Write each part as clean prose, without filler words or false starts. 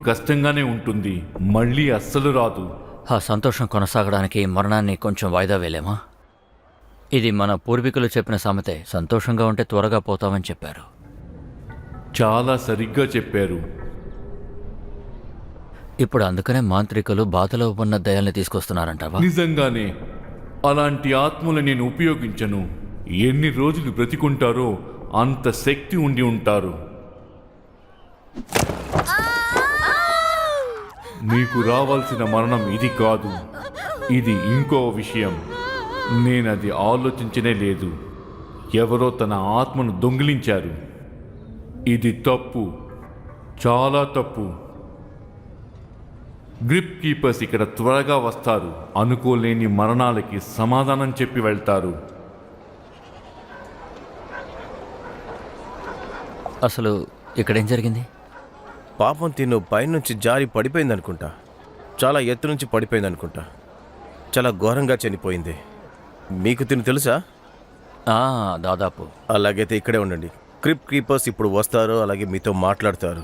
కష్టంగానే ఉంటుంది, మళ్ళీ అస్సలు రాదు. ఆ సంతోషం కొనసాగడానికి మరణాన్ని కొంచెం వాయిదా వేలేమా? ఇది మన పూర్వీకులు చెప్పిన సామెతే, సంతోషంగా ఉంటే త్వరగా పోతామని చెప్పారు. చాలా సరిగ్గా చెప్పారు. ఇప్పుడు అందుకనే మాంత్రికులు బాధలో ఉన్న దయాల్ని తీసుకొస్తున్నారంటావా? నిజంగానే అలాంటి ఆత్మలు నేను ఉపయోగించను. ఎన్ని రోజులు బ్రతికుంటారో అంత శక్తి ఉండి ఉంటారు. మీకు రావాల్సిన మరణం ఇది కాదు, ఇది ఇంకో విషయం. నేనది ఆలోచించనే లేదు. ఎవరో తన ఆత్మను దొంగిలించారు. ఇది తప్పు, చాలా తప్పు. గ్రిప్ కీపర్స్ ఇక్కడ త్వరగా వస్తారు. అనుకోలేని మరణాలకి సమాధానం చెప్పి వెళ్తారు. అసలు ఇక్కడేం జరిగింది? పాపం తిను పైనుంచి జారి పడిపోయిందనుకుంటా. చాలా ఎత్తు నుంచి పడిపోయిందనుకుంటా. చాలా ఘోరంగా చనిపోయింది. మీకు తిను తెలుసా? దాదాపు. అలాగైతే ఇక్కడే ఉండండి. క్రిప్ క్రీపర్స్ ఇప్పుడు వస్తారు, అలాగే మీతో మాట్లాడతారు.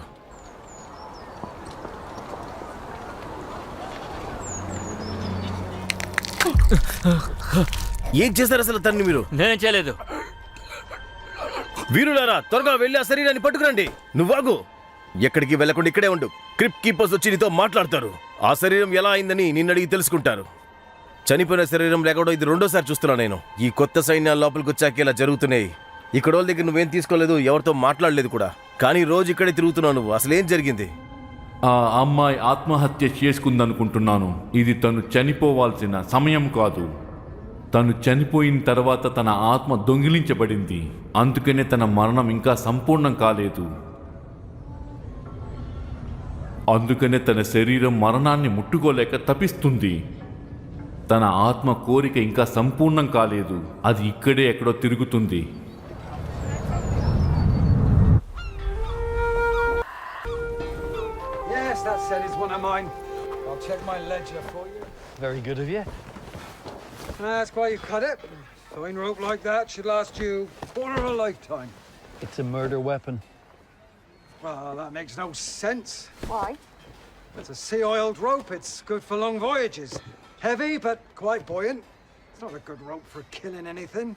ఏం చేశారు అసలు తన్ని మీరు? నేనేం చేయలేదు. వీరులారా, త్వరగా వెళ్ళి ఆ శరీరాన్ని పట్టుకురండి. నువ్వాగు, ఎక్కడికి వెళ్ళకుండా ఇక్కడే ఉండు. క్రిప్ కీపర్స్ వచ్చి నీతో మాట్లాడతారు. ఆ శరీరం ఎలా అయిందని నిన్నడిగి తెలుసుకుంటారు. చనిపోయిన శరీరం లేకపోవడం ఇది రెండోసారి చూస్తున్నా నేను. ఈ కొత్త సైన్యాల లోపలికి వచ్చాక ఇలా జరుగుతున్నాయి. ఇక్కడ వాళ్ళ దగ్గర నువ్వేం తీసుకోలేదు, ఎవరితో మాట్లాడలేదు కూడా. కానీ రోజు ఇక్కడే తిరుగుతున్నావు నువ్వు. అసలేం జరిగింది? ఆ అమ్మాయి ఆత్మహత్య చేసుకుందనుకుంటున్నాను. ఇది తను చనిపోవాల్సిన సమయం కాదు. తను చనిపోయిన తర్వాత తన ఆత్మ దొంగిలించబడింది. అందుకనే తన మరణం ఇంకా సంపూర్ణం కాలేదు. అందుకనే తన శరీరం మరణాన్ని ముట్టుకోలేక తపిస్తుంది. తన ఆత్మ కోరిక ఇంకా సంపూర్ణం కాలేదు. అది ఇక్కడే ఎక్కడో తిరుగుతుంది. Yes, that set is one of mine. I'll check my ledger for you. Very good of you. That's why you cut it. Fine rope like that should last you quarter of a lifetime. It's a murder weapon. Well, that makes no sense. Why? It's a sea-oiled rope. It's good for long voyages. Heavy, but quite buoyant. It's not a good rope for killing anything.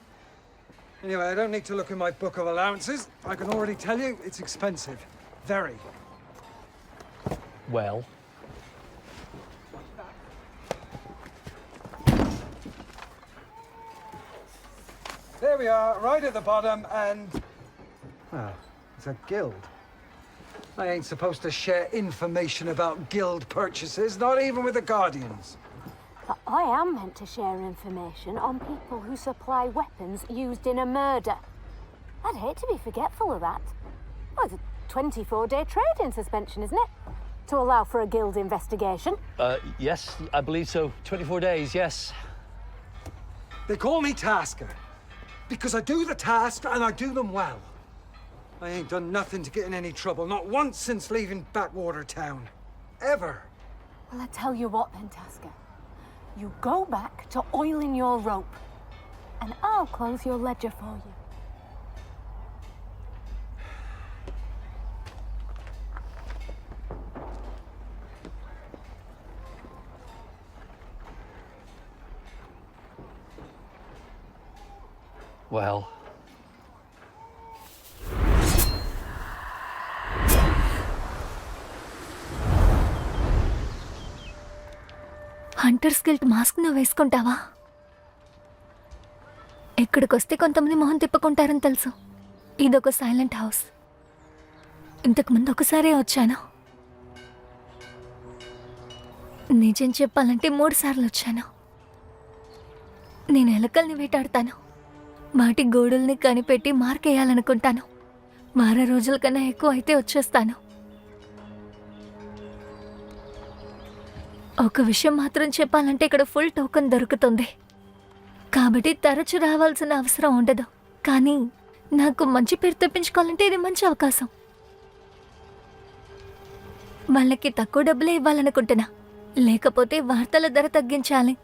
Anyway, I don't need to look in my book of allowances. I can already tell you it's expensive. Very. Well, There we are, right at the bottom, and... Well, it's a guild. I ain't supposed to share information about guild purchases, not even with the Guardians. But I am meant to share information on people who supply weapons used in a murder. I'd hate to be forgetful of that. Oh, it's a 24-day trading suspension, isn't it? To allow for a guild investigation. yes, I believe so. 24 days, yes. They call me Tasker, because I do the tasks and I do them well. I ain't done nothing to get in any trouble, not once since leaving Backwater Town. Ever. Well, I tell you what then, Tasker. You go back to oiling your rope, and I'll close your ledger for you. Well, hunters guild mask నువ్వు వేసుకుంటావా? ఇక్కడికొస్తే కొంతమంది మొహం తిప్పుకుంటారని తెలుసు. ఇదొక silent house. ఇంతకుముందు ఒకసారే వచ్చాను. నిజం చెప్పాలంటే 3 సార్లు వచ్చాను. నేను ఎలకల్ని వేటాడతాను. వాటి గోడల్ని కనిపెట్టి మార్కేయాలనుకుంటాను. వారం రోజుల కన్నా ఎక్కువ అయితే వచ్చేస్తాను. ఒక విషయం మాత్రం చెప్పాలంటే ఇక్కడ ఫుల్ టోకెన్ దొరుకుతుంది. కాబట్టి తరచు రావాల్సిన అవసరం ఉండదు. కానీ నాకు మంచి పేరు తెప్పించుకోవాలంటే ఇది మంచి అవకాశం. వాళ్ళకి తక్కువ డబ్బులే ఇవ్వాలనుకుంటున్నా, లేకపోతే వార్తల ధర తగ్గించాలి.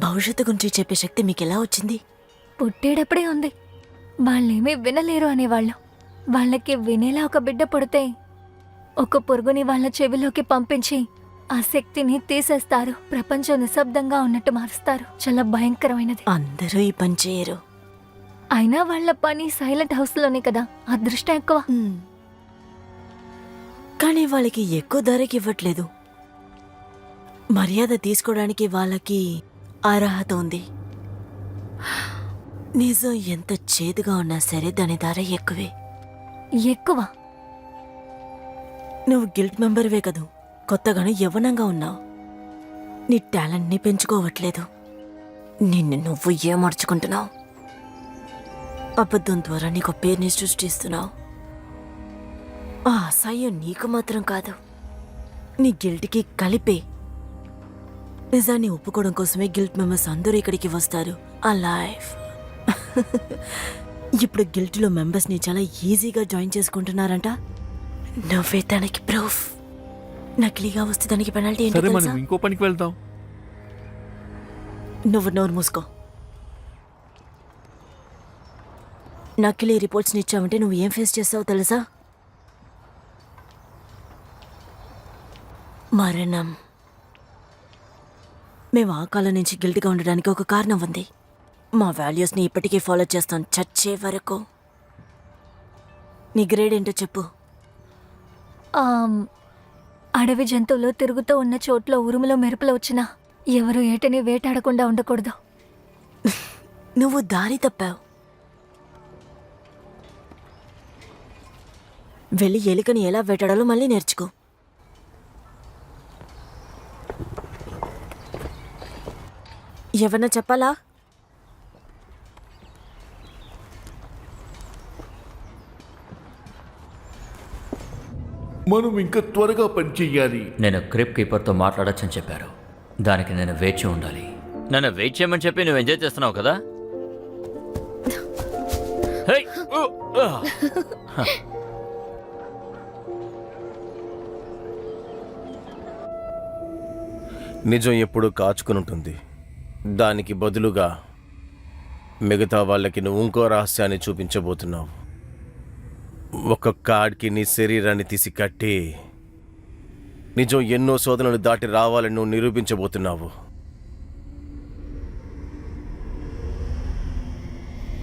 భవిష్యత్తు గురించి చెప్పే శక్తి మీకెలా వచ్చింది? పుట్టేటప్పుడే ఉంది. వాళ్ళేమీ వినలేరు అనేవాళ్ళు. వాళ్ళకి వినేలా ఒక బిడ్డ పుడితే ఒక పురుగుని వాళ్ళ చెవిలోకి పంపించి ఆ శక్తిని తీసేస్తారు. ప్రపంచం నిశ్శబ్దంగా ఉన్నట్టు మారుస్తారు. చాలా భయంకరమైనది. అందరూ ఈ పని చేయరు. అయినా వాళ్ళ పని సైలెంట్ హౌస్ లోనే కదా, అదృష్టం ఎక్కువ. కానీ వాళ్ళకి ఎక్కువ ధరకి ఇవ్వట్లేదు. మర్యాద తీసుకోవడానికి వాళ్ళకి అర్హత ఉంది. నిజం ఎంత చేదుగా ఉన్నా సరే దాని ధర ఎక్కువే. ఎక్కువ? నువ్వు గిల్ట్ మెంబర్వే కదూ, కొత్తగాను యవ్వనంగా ఉన్నావు. నీ టాలెంట్ని పెంచుకోవట్లేదు. నిన్ను నువ్వు ఏమర్చుకుంటున్నావు. అబద్ధం ద్వారా నీకు పేరుని సృష్టిస్తున్నావు. ఆ అసహ్యం నీకు మాత్రం కాదు, నీ గిల్ట్కి కలిపే. నిజాన్ని ఒప్పుకోవడం కోసమే గిల్ట్ మెంబర్స్ అందరూ ఇక్కడికి వస్తారు. ఆ లైఫ్ ఇప్పుడు గిల్ట్లో మెంబర్స్ని చాలా ఈజీగా జాయిన్ చేసుకుంటున్నారంట. నువ్వే తనకి ప్రూఫ్. నకిలీగా వస్తే దానికి పెనాల్టీ ఏంటో సరే, తెలుసా? మనం ఇంకో పనికి వెళ్దాం. నువ్వు నోరు మూసుకో. నకిలీ రిపోర్ట్స్ని ఇచ్చావంటే నువ్వు ఏం ఫేస్ చేస్తావో తెలుసా? మరణం. మేము ఆ కాలం నుంచి గిల్ట్గా ఉండడానికి ఒక కారణం ఉంది. మా వాల్యూస్ని ఇప్పటికీ ఫాలో చేస్తాం చచ్చే వరకు. నీ గ్రేడ్ ఏంటో చెప్పు. అడవి జంతువులు తిరుగుతూ ఉన్న చోట్ల ఉరుములో మెరుపులు వచ్చినా ఎవరు ఏటని వేటాడకుండా ఉండకూడదు. నువ్వు దారి తప్పావు. వెళ్ళి ఎలుకని ఎలా వేటాడాలో మళ్ళీ నేర్చుకో. ఏమన్నా చెప్పాలా? మనం ఇంకా త్వరగా పని చెయ్యాలి. నేను క్రిప్ కీపర్తో మాట్లాడొచ్చని చెప్పారు. దానికి నేను వేచి ఉండాలి. నన్ను వెయిట్ చేయమని చెప్పి నువ్వు ఎంజాయ్ చేస్తున్నావు కదా. హే! నిజం ఎప్పుడూ కాచుకుని ఉంటుంది. దానికి బదులుగా మిగతా వాళ్ళకి నువ్వు ఇంకో రహస్యాన్ని చూపించబోతున్నావు. ఒక కార్డ్కి నీ శరీరాన్ని తీసి కట్టి నిజం ఎన్నో శోధనలు దాటి రావాలని నువ్వు నిరూపించబోతున్నావు.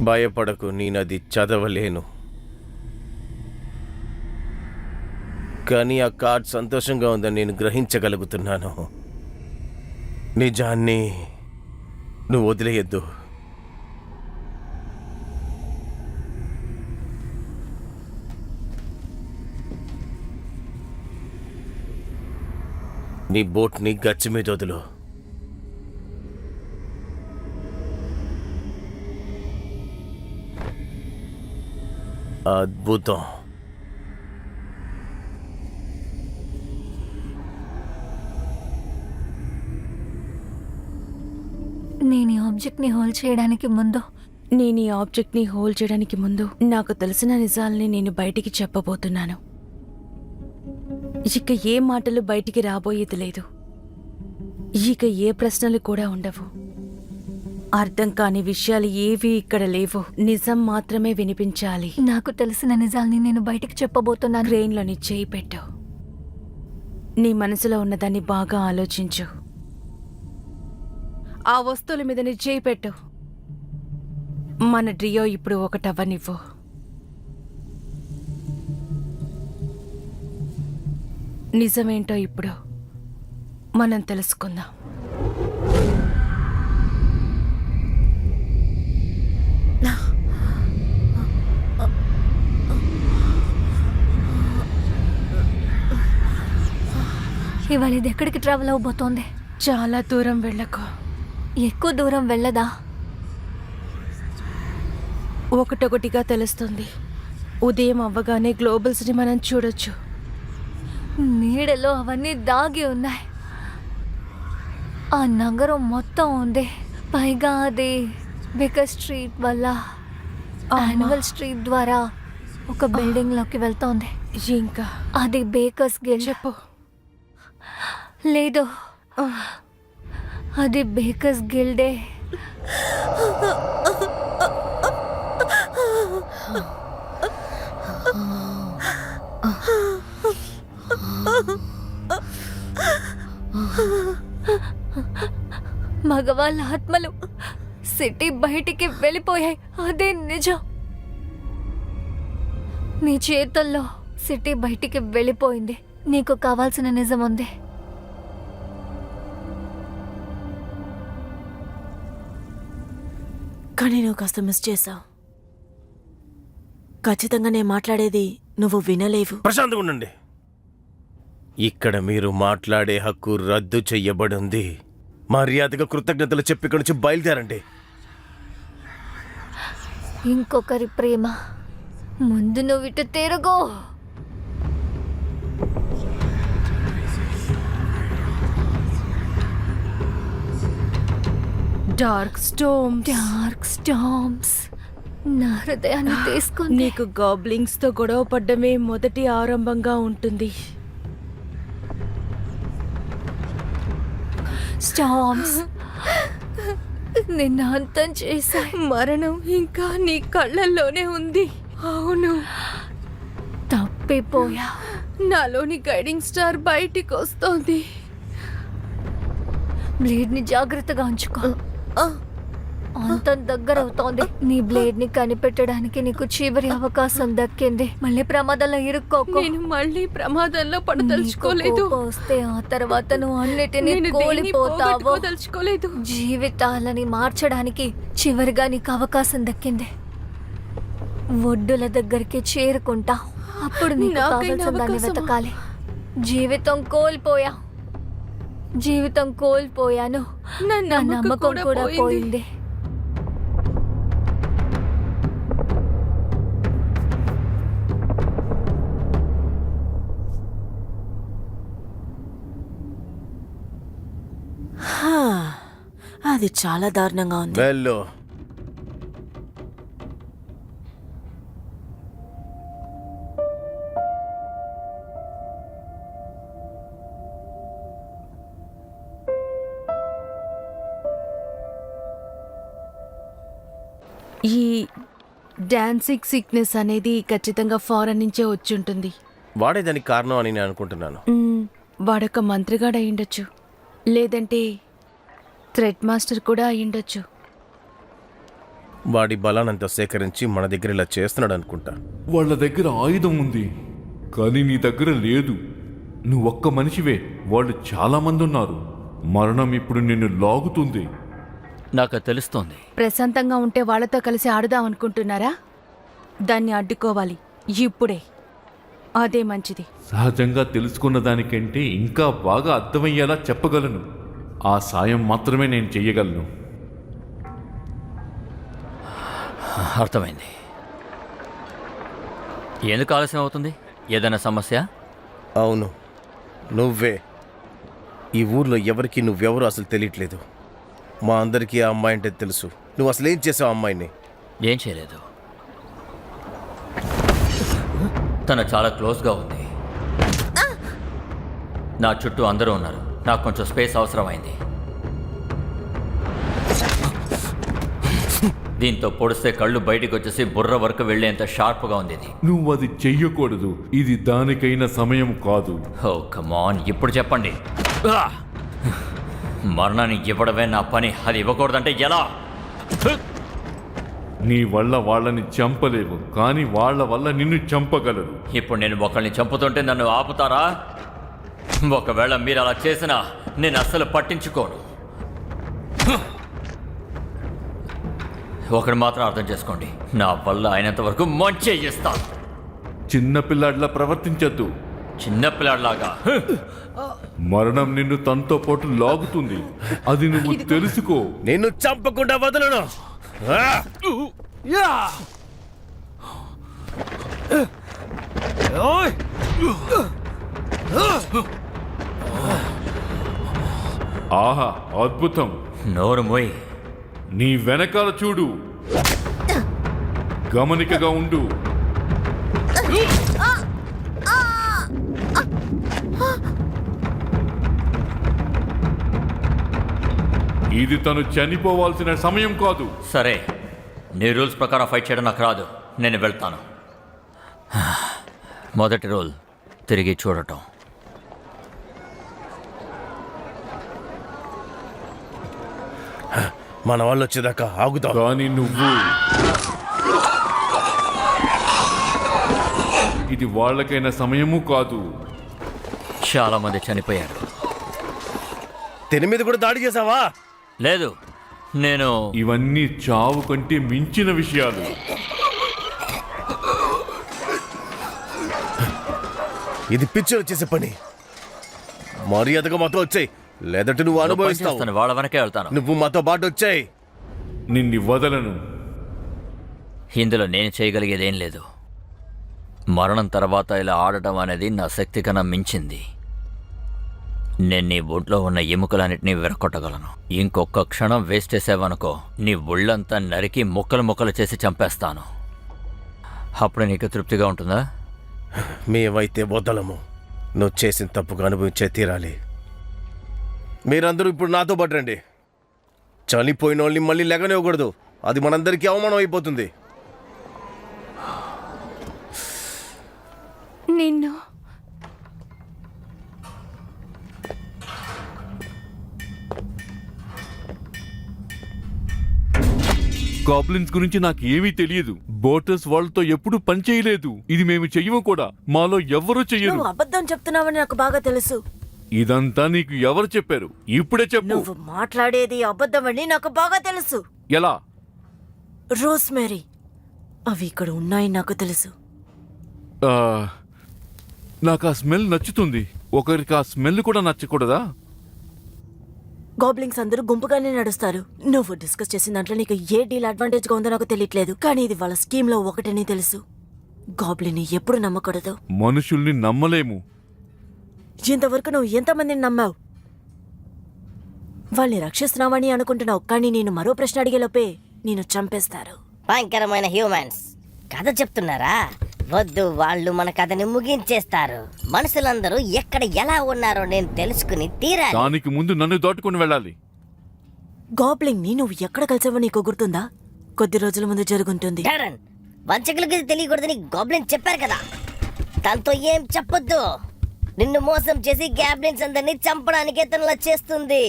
భయపడకు, నేనది చదవలేను. కానీ ఆ కార్డ్ సంతోషంగా ఉందని నేను గ్రహించగలుగుతున్నాను. నిజాన్ని నువ్వు వదిలేయద్దు. నీ బోట్ని గచ్చి మీద వదులు. అద్భుతం. నేను ఈ ఆబ్జెక్ట్ని హోల్డ్ చేయడానికి ముందు నాకు తెలిసిన నిజాల్ని నేను బయటికి చెప్పబోతున్నాను. ఇక ఏ మాటలు బయటికి రాబోయేది లేదు. ఇక ఏ ప్రశ్నలు కూడా ఉండవు. అర్థం కాని విషయాలు ఏవీ ఇక్కడ లేవు. నిజం మాత్రమే వినిపించాలి. నాకు తెలిసిన నిజాల్ని నేను బయటికి చెప్పబోతున్నాను. ట్రైన్లోని చేయి పెట్టు. నీ మనసులో ఉన్నదాన్ని బాగా ఆలోచించు. ఆ వస్తువుల మీద నీ చేయి పెట్టు. మన డ్రియో ఇప్పుడు ఒకటవ్వనివ్వు. నిజమేంటో ఇప్పుడు మనం తెలుసుకుందాం. ఇవాళ ఇది ఎక్కడికి ట్రావెల్ అవబోతోంది? చాలా దూరం వెళ్ళకు. ఎక్కువ దూరం వెళ్ళదా? ఒకటొకటిగా తెలుస్తుంది. ఉదయం అవ్వగానే గ్లోబల్స్ని మనం చూడొచ్చు. నీడలో అవన్నీ దాగి ఉన్నాయి. ఆ నగరం మొత్తం ఉంది. పైగా అది బేకర్ స్ట్రీట్ వల్ల యాన్యువల్ స్ట్రీట్ ద్వారా ఒక బిల్డింగ్ లోకి వెళ్తోంది. ఇంకా అది బేకర్స్ గిల్డ్. చెప్పు. లేదు, అది బేకర్స్ గిల్డే. మగవాళ్ళ ఆత్మలు సిటీ బయటికి వెళ్ళిపోయాయి, అదే నిజం. నీ చేతుల్లో సిటీ బయటికి వెళ్ళిపోయింది. నీకు కావాల్సిన నిజం ఉంది. కానీ నువ్వు కాస్త మిస్ చేశావు. ఖచ్చితంగా నేను మాట్లాడేది నువ్వు వినలేవు. ప్రశాంతంగా ఉండండి. ఇక్కడ మీరు మాట్లాడే హక్కు రద్దు చెయ్యబడింది. మర్యాదగా కృతజ్ఞతలు చెప్పి ఇక్కడి నుంచి బయలుదేరండి. ఇంకొకరి ప్రేమ ముందు నువ్వు ఇటు తిరుగు. డార్క్ స్టార్మ్స్ నా హృదయాన్ని తీసుకుంది. నీకు గాబ్లింగ్స్ తో గొడవ పడ్డమే మొదటి ఆరంభంగా ఉంటుంది. స్టార్మ్స్ నిన్ను అంతం చేశాయి. మరణం ఇంకా నీ కళ్ళల్లోనే ఉంది. అవును, తప్పిపోయా. నాలోని గైడింగ్ స్టార్ బయటికి వస్తోంది. బ్లేడ్ ని జాగ్రత్తగా ఉంచుకో. అంతం దగ్గర అవుతోంది. నీ బ్లేడ్ ని కనిపెట్టడానికి నీకు చివరి అవకాశం దక్కింది. మళ్ళీ ప్రమాదంలో ఇరుక్కోకు. నేను మళ్ళీ ప్రమాదంలో పడదలుచుకోలేదు. నీకు కోపం వస్తే ఆ తర్వాత నువ్వు అన్నిటినీ నేను దేన్ని కోల్పోతావు. పోగొట్టుకోదలుచుకోలేదు. జీవితాలని మార్చడానికి చివరిగా నీకు అవకాశం దక్కింది. ఒడ్డుల దగ్గరికి చేరుకుంటా. అప్పుడు నీకు నాకైనా కావాల్సిన దాన్ని అవకాశమా? వెతకాలి. జీవితం కోల్పోయాను. నా నా నమ్మకం కూడా పోయింది. హా, అది చాలా దారుణంగా ఉంది. వెళ్ళు. ఈ డాన్సింగ్ సిక్నెస్ అనేది ఖచ్చితంగా ఫారెన్ నుంచే వచ్చుంటుంది. వాడే దానికి కారణం అని నేను అనుకుంటున్నాను. వాడొక మంత్రిగాడు అయ్యుండొచ్చు, లేదంటే థ్రెడ్ మాస్టర్ కూడా అయ్యుండొచ్చు. వాడి బలానంతా సేకరించి మన దగ్గర ఇలా చేస్తున్నాడు అనుకుంటా. వాళ్ళ దగ్గర ఆయుధం ఉంది, కానీ నీ దగ్గర లేదు. నువ్వొక్క మనిషివే, వాళ్ళు చాలా మంది ఉన్నారు. మరణం ఇప్పుడు నిన్ను లాగుతుంది. నాకు తెలుస్తోంది. ప్రశాంతంగా ఉంటే వాళ్ళతో కలిసి ఆడుదాం అనుకుంటున్నారా? దాన్ని అడ్డుకోవాలి ఇప్పుడే. అదే మంచిది. సహజంగా తెలుసుకున్న దానికంటే ఇంకా బాగా అర్థమయ్యేలా చెప్పగలను. ఆ సాయం మాత్రమే నేను చెయ్యగలను. అర్థమైంది. ఎందుకు ఆలస్యం అవుతుంది? ఏదైనా సమస్య? అవును, నువ్వే. ఈ ఊర్లో ఎవరికి నువ్వెవరో అసలు తెలియట్లేదు. మా అందరికీ ఆ అమ్మాయి అంటే తెలుసు. నువ్వు అసలు ఏం చేసావు అమ్మాయిని? ఏం చేయలేదు. తను చాలా క్లోజ్గా ఉంది. నా చుట్టూ అందరూ ఉన్నారు. నాకు కొంచెం స్పేస్ అవసరమైంది. దీంతో పొడిస్తే కళ్ళు బయటికి వచ్చేసి బుర్ర వరకు వెళ్ళేంత షార్ప్గా ఉంది ఇది. నువ్వు అది చెయ్యకూడదు. ఇది దానికైన సమయం కాదు. ఓ కమాన్, ఇప్పుడు చెప్పండి. మరణాన్ని ఇవ్వడమే నా పని. అది ఇవ్వకూడదంటే ఎలా? నీ వల్ల వాళ్ళని చంపలేవు, కానీ వాళ్ళ వల్ల నిన్ను చంపగలరు. ఇప్పుడు నేను ఒకరిని చంపుతుంటే నన్ను ఆపుతారా? ఒకవేళ మీరు అలా చేసినా నేను అస్సలు పట్టించుకోను. ఒకటి మాత్రం అర్థం చేసుకోండి, నా వల్ల అయినంత వరకు మంచి చేస్తాను. చిన్నపిల్లాడిలా ప్రవర్తించద్దు. చిన్నపిల్లాడిలాగా మరణం నిన్ను తనతో పాటు లాగుతుంది. అది నువ్వు తెలుసుకో. నిన్ను చంపకుండా వదలను. ఆహా, అద్భుతం. నోరు మోయ్. నీ వెనకాల చూడు. గమనికగా ఉండు. ఇది తను చనిపోవాల్సిన సమయం కాదు. సరే, నీ రూల్స్ ప్రకారం ఫైట్ చేయడం నాకు రాదు. నేను వెళ్తాను. మొదటి రూల్, తిరిగి చూడటం. మన వాళ్ళు వచ్చేదాకా ఆగుతాం. కానీ నువ్వు ఇది వాళ్ళకైన సమయము కాదు. చాలా మంది చనిపోయారు. తెని మీద కూడా దాడి చేసావా? లేదు, నేను ఇవన్నీ చావు కంటే మించిన విషయాలు. ఇది పిచ్చోలు చేసే పని. మర్యాదగా మాతో వచ్చాయి, లేదంటే నువ్వు అనుభవిస్తావు. పనిచేస్తాను, వాళ్ళ వెనకే వెళ్తాను. నువ్వు మాతో పాటు వచ్చాయి. నిన్ను వదలను. ఇందులో నేను చేయగలిగేదేం లేదు. మరణం తర్వాత ఇలా ఆడటం అనేది నా శక్తి కన్నా మించింది. నేను నీ ఒంట్లో ఉన్న ఎముకలన్నిటినీ విరగొట్టగలను. ఇంకొక క్షణం వేస్ట్ చేసావనుకో, నీ ఒళ్ళంతా నరికి ముక్కలు ముక్కలు చేసి చంపేస్తాను. అప్పుడు నీకు తృప్తిగా ఉంటుందా? మేమైతే వదలము. నువ్వు చేసిన తప్పుగా అనుభవించే తీరాలి. మీరందరూ ఇప్పుడు నాతో పాటు రండి. చనిపోయిన వాళ్ళని మళ్ళీ లెగనివ్వకూడదు. అది మనందరికీ అవమానం అయిపోతుంది. నిన్ను గాబ్లిన్స్ గురించి నాకు ఏమీ తెలియదు. బోటస్ వాళ్ళతో ఎప్పుడు పని చేయలేదు. ఇది మేము చెయ్యము కూడా. మాలో ఎవ్వరూ చెయ్యరు. నువ్వు అబద్ధం చెప్తున్నావని నాకు బాగా తెలుసు. ఇదంతా నీకు ఎవరు చెప్పారు? ఇప్పుడే చెప్పు. నువ్వు మాట్లాడేది అబద్ధమని నాకు బాగా తెలుసు. ఎలా? రోస్మేరీ, అవి ఇక్కడ ఉన్నాయి నాకు తెలుసు. ఆ, నాకు ఆ స్మెల్ నచ్చుతుంది. ఒకరికి ఆ స్మెల్ కూడా నచ్చకూడదా? గాబ్లింగ్స్ అందరూ గుంపుగానే నడుస్తారు. నువ్వు డిస్కస్ చేసిన దాంట్లో నీకు ఏ డీల్ అడ్వాంటేజ్ గా ఉందో నాకు తెలియట్లేదు, కానీ ఇది వాళ్ళ స్కీమ్ లో ఒకటని తెలుసు. గాబ్లిన్ ఎప్పుడు నమ్మకూడదు. మనుషుల్ని నమ్మలేము. ఇంతవరకు నువ్వు ఎంతమందిని నమ్మావు? వాళ్ళని రక్షిస్తున్నావని అనుకుంటున్నావు, కానీ నేను మరో ప్రశ్న అడిగేలోపే నేను చంపేస్తారు. భయంకరమైన హ్యూమన్స్ కథ చెప్తున్నారా? వద్దు, వాళ్ళు మన కథని ముగించేస్తారు. మనుషులందరూ ఎక్కడ ఎలా ఉన్నారో నేను తెలుసుకుని తీరాలి. దానికి ముందు నన్ను దాటుకుని వెళ్ళాలి. గాబ్లింగ్ ని నువ్వు ఎక్కడ కలిసావో నీకు గుర్తుందా? కొద్ది రోజుల ముందు జరుగుంటుంది. డారన్, వంచకులకి ఇది తెలియకూడదని గాబ్లిన్ చెప్పారు కదా. తనతో ఏం చెప్పొద్దు. నిన్ను మోసం చేసి గాబ్లిన్స్ అందరినీ చంపడానికి తనలా చేస్తుంది.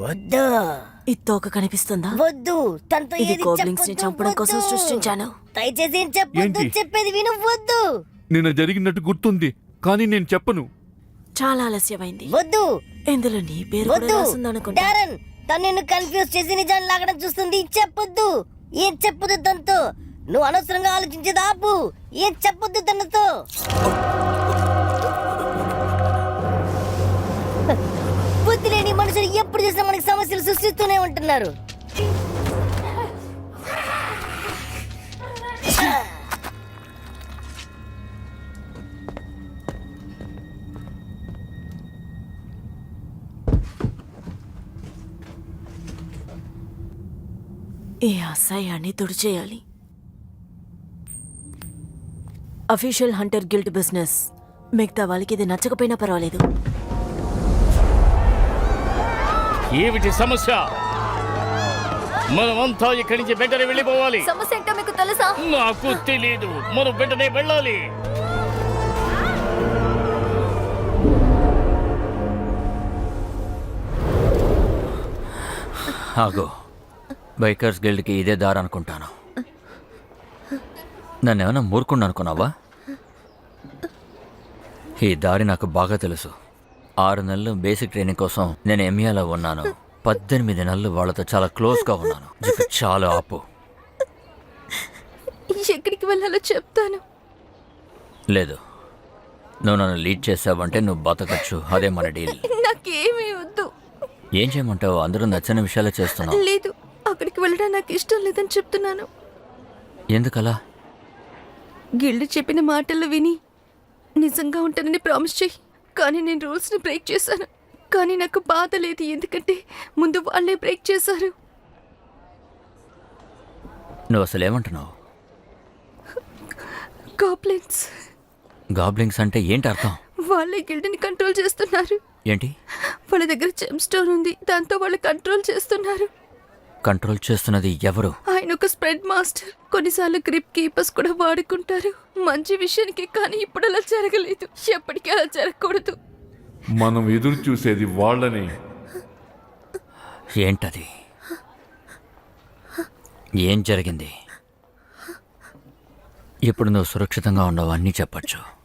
వద్దు. ఈ తోక కనిపిస్తుందా? వద్దు, తనతో ఇది ఏది గాబ్లింగ్స్ ని చెప్పొద్దు, చంపడం కోసం వద్దు. సృష్టించాను. దయచేసి ఏం చెప్పొద్దు, ఏంటి? చెప్పేది విను. వద్దు, నిన్న జరిగినట్టు గుర్తుంది, కానీ నేను చెప్పను. చాలా ఆలస్యమైంది. వద్దు, ఇందులో నీ పేరు కూడా వద్దు. రాసిందనుకుంటా. డారన్, తను నిన్ను కన్ఫ్యూజ్ చేసి నిజాన్ని లాగడం చూస్తుంది. చెప్పొద్దు, ఏం చెప్పొద్దు తనతో. నువ్వు అనవసరంగా ఆలోచించేది ఆపు. ఏం చెప్పొద్దు తనతో. బుద్ధి లేని మనుషులు ఎప్పుడు చూసినా మనకి సమస్యలు సృష్టిస్తూనే ఉంటున్నారు. ఈ అసహ్యాన్ని తుడిచేయాలి. Official hunter guild business. మిగతా వాళ్ళకి ఇది నచ్చకపోయినా పర్వాలేదు. ఏమిటి సమస్య? మనమంతా ఇక్కడి నుంచి వెంటనే వెళ్ళిపోవాలి. సమస్య ఏంటో మీకు తెలుసా? నాకు తెలీదు. మనం వెంటనే వెళ్ళాలి. ఆగో, బైకర్స్ గిల్డ్కి ఇదే దారి అనుకుంటాను. నన్ను ఏమైనా మూర్ఖుండు అనుకున్నావా? ఈ దారి నాకు బాగా తెలుసు. 6 నెలలు బేసిక్ ట్రైనింగ్ కోసం నేను ఎంయాలో ఉన్నాను. 18 నెలలు వాళ్ళతో చాలా క్లోజ్గా ఉన్నాను. ఇక చాలా ఆపు. ఎక్కడికి వెళ్ళాలో చెప్తాను. లేదు, నువ్వు నన్ను లీడ్ చేసావంటే నువ్వు బతకచ్చు. అదే మన డీల్. నాకేమీ వద్దు. ఏం చేయమంటావు? అందరూ నచ్చని విషయాలే చేస్తున్నావు. లేదు, అక్కడికి వెళ్ళడం నాకు ఇష్టం లేదని చెప్తున్నాను. ఎందుకలా? గిల్డ్ చెప్పిన మాటలు విని నిజంగా ఉంటానని ప్రామిస్ చెయ్యి. కానీ నేను రూల్స్ని బ్రేక్ చేశాను. కానీ నాకు బాధ లేదు, ఎందుకంటే ముందు వాళ్ళే బ్రేక్ చేశారు. నువ్వు అసలు ఏమంటున్నావు? గాబ్లిన్స్ గాబ్లింగ్స్ అంటే ఏంటి అర్థం? వాళ్ళే గిల్డ్ని కంట్రోల్ చేస్తున్నారు. ఏంటి? వాళ్ళ దగ్గర జెమ్ స్టోన్ ఉంది, దాంతో వాళ్ళు కంట్రోల్ చేస్తున్నారు. కంట్రోల్ చేస్తున్నది ఎవరు? ఆయన ఒక స్ప్రెడ్ మాస్టర్. కొన్నిసార్లు గ్రిప్ కీపర్స్ కూడా వాడుకుంటారు మంచి విషయానికి. కానీ ఇప్పుడు అలా జరగలేదు, ఎప్పటికీ అలా జరగకూడదు. మనం ఎదురు చూసేది వాళ్ళనే. ఏంటది? ఏం జరిగింది? ఇప్పుడు నువ్వు సురక్షితంగా ఉండవు అన్నీ చెప్పచ్చు.